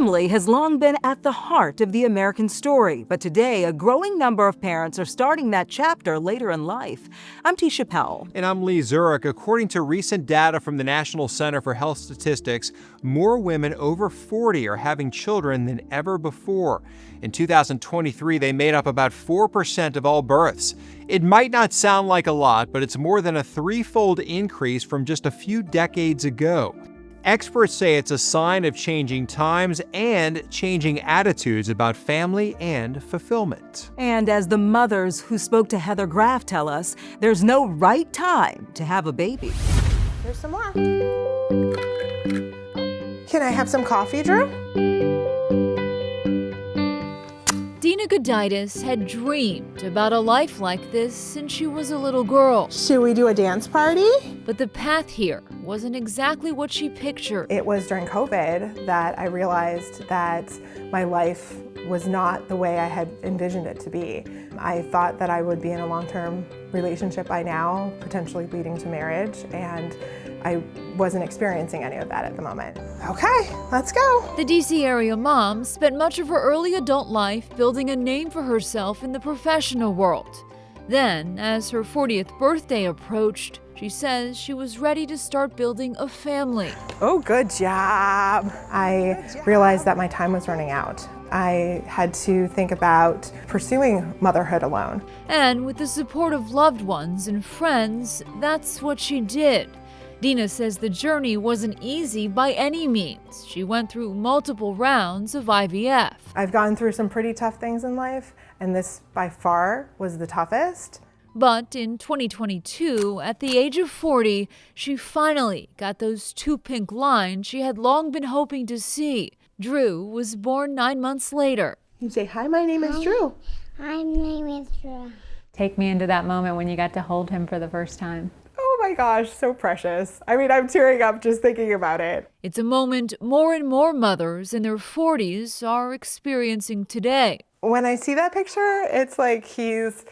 Family has long been at the heart of the American story, but today a growing number of parents are starting that chapter later in life. I'm Tisha Powell. And I'm Lee Zurich. According to recent data from the National Center for Health Statistics, more women over 40 are having children than ever before. In 2023, they made up about 4% of all births. It might not sound like a lot, but it's more than a threefold increase from just a few decades ago. Experts say it's a sign of changing times and changing attitudes about family and fulfillment. And as the mothers who spoke to Heather Graff tell us, there's no right time to have a baby. Here's some more. Can I have some coffee, Drew? Dina Goditis had dreamed about a life like this since she was a little girl. Should we do a dance party? But the path here wasn't exactly what she pictured. It was during COVID that I realized that my life was not the way I had envisioned it to be. I thought that I would be in a long-term relationship by now, potentially leading to marriage, and I wasn't experiencing any of that at the moment. Okay, let's go. The DC area mom spent much of her early adult life building a name for herself in the professional world. Then, as her 40th birthday approached, she says she was ready to start building a family. Oh, good job. I realized that my time was running out. I had to think about pursuing motherhood alone. And with the support of loved ones and friends, that's what she did. Dina says the journey wasn't easy by any means. She went through multiple rounds of IVF. I've gone through some pretty tough things in life, and this by far was the toughest. But in 2022, at the age of 40, she finally got those two pink lines she had long been hoping to see. Drew was born 9 months later. You say, hi, my name is Drew. Hi, my name is Drew. Take me into that moment when you got to hold him for the first time. Oh my gosh, so precious. I mean, I'm tearing up just thinking about it. It's a moment more and more mothers in their 40s are experiencing today. When I see that picture, it's like he's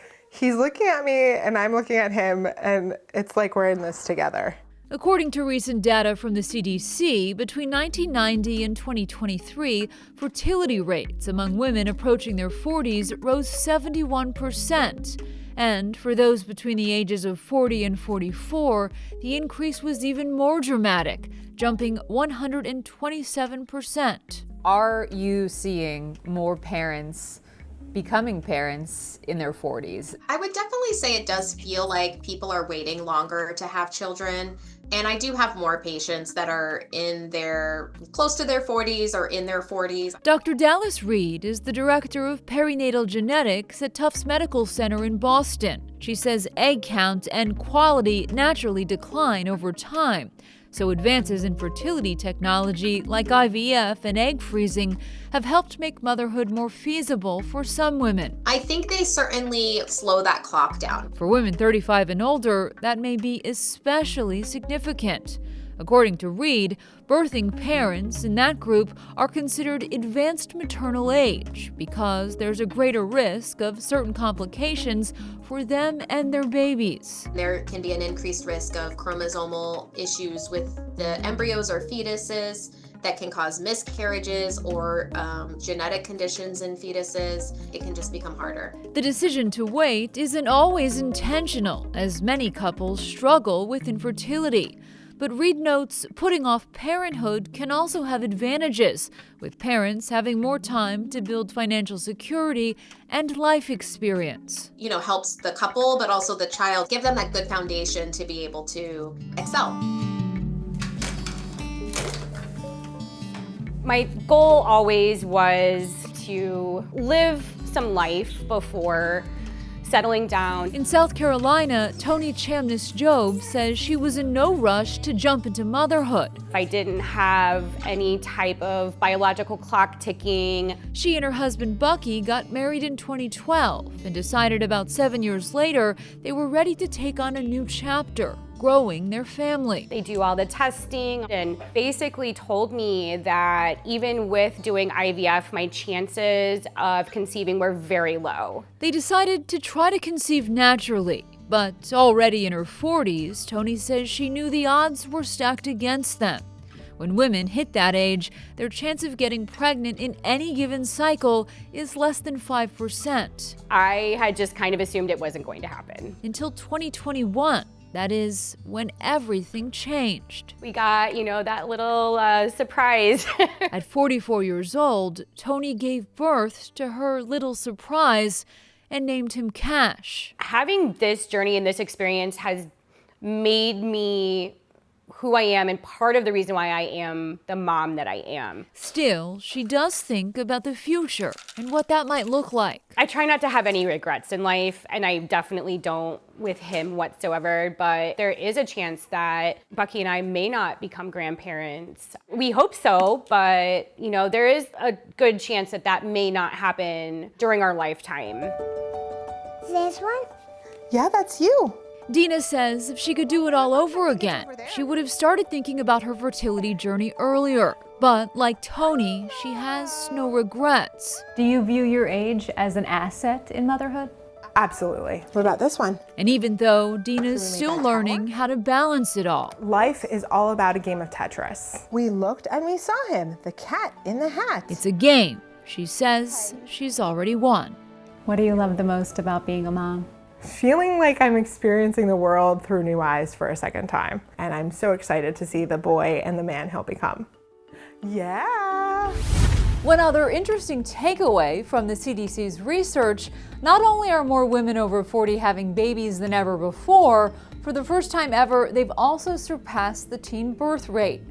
looking at me and I'm looking at him, and it's like we're in this together. According to recent data from the CDC, between 1990 and 2023, fertility rates among women approaching their 40s rose 71%. And for those between the ages of 40 and 44, the increase was even more dramatic, jumping 127%. Are you seeing more parents becoming parents in their 40s? I would definitely say it does feel like people are waiting longer to have children. And I do have more patients that are close to their 40s or in their 40s. Dr. Dallas Reed is the director of perinatal genetics at Tufts Medical Center in Boston. She says egg count and quality naturally decline over time. So advances in fertility technology like IVF and egg freezing have helped make motherhood more feasible for some women. I think they certainly slow that clock down. For women 35 and older, that may be especially significant. According to Reed, birthing parents in that group are considered advanced maternal age because there's a greater risk of certain complications for them and their babies. There can be an increased risk of chromosomal issues with the embryos or fetuses that can cause miscarriages or genetic conditions in fetuses. It can just become harder. The decision to wait isn't always intentional, as many couples struggle with infertility. But Reed notes putting off parenthood can also have advantages, with parents having more time to build financial security and life experience. Helps the couple, but also the child, give them that good foundation to be able to excel. My goal always was to live some life before settling down. In South Carolina, Tony Chamness-Job says she was in no rush to jump into motherhood. I didn't have any type of biological clock ticking. She and her husband Bucky got married in 2012 and decided about 7 years later they were ready to take on a new chapter, growing their family. They do all the testing and basically told me that even with doing IVF, my chances of conceiving were very low. They decided to try to conceive naturally, but already in her 40s, Tony says she knew the odds were stacked against them. When women hit that age, their chance of getting pregnant in any given cycle is less than 5%. I had just kind of assumed it wasn't going to happen. Until 2021, that is when everything changed. We got, that little surprise. At 44 years old, Tony gave birth to her little surprise and named him Cash. Having this journey and this experience has made me who I am and part of the reason why I am the mom that I am. Still, she does think about the future and what that might look like. I try not to have any regrets in life, and I definitely don't with him whatsoever, but there is a chance that Bucky and I may not become grandparents. We hope so, but there is a good chance that that may not happen during our lifetime. This one? Yeah, that's you. Dina says if she could do it all over again, she would have started thinking about her fertility journey earlier. But like Tony, she has no regrets. Do you view your age as an asset in motherhood? Absolutely. What about this one? And even though Dina's still learning how to balance it all, Life is all about a game of Tetris. We looked and we saw him, the cat in the hat. it's a game. She says she's already won. What do you love the most about being a mom? Feeling like I'm experiencing the world through new eyes for a second time. And I'm so excited to see the boy and the man he'll become. Yeah. One other interesting takeaway from the CDC's research, not only are more women over 40 having babies than ever before, for the first time ever, they've also surpassed the teen birth rate.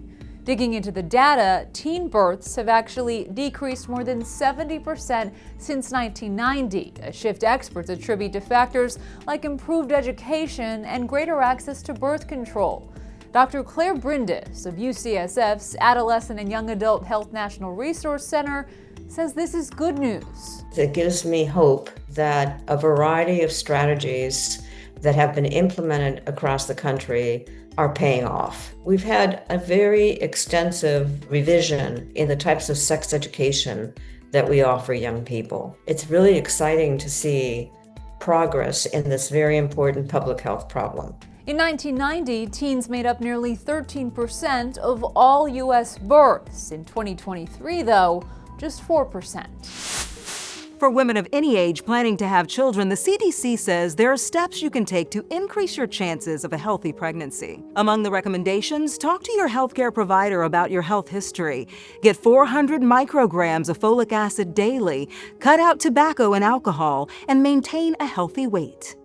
Digging into the data, teen births have actually decreased more than 70% since 1990, a shift experts attribute to factors like improved education and greater access to birth control. Dr. Claire Brindis of UCSF's Adolescent and Young Adult Health National Resource Center says this is good news. It gives me hope that a variety of strategies that have been implemented across the country are paying off. We've had a very extensive revision in the types of sex education that we offer young people. It's really exciting to see progress in this very important public health problem. In 1990, teens made up nearly 13% of all U.S. births. In 2023, though, just 4%. For women of any age planning to have children, the CDC says there are steps you can take to increase your chances of a healthy pregnancy. Among the recommendations, talk to your healthcare provider about your health history. Get 400 micrograms of folic acid daily, cut out tobacco and alcohol, and maintain a healthy weight.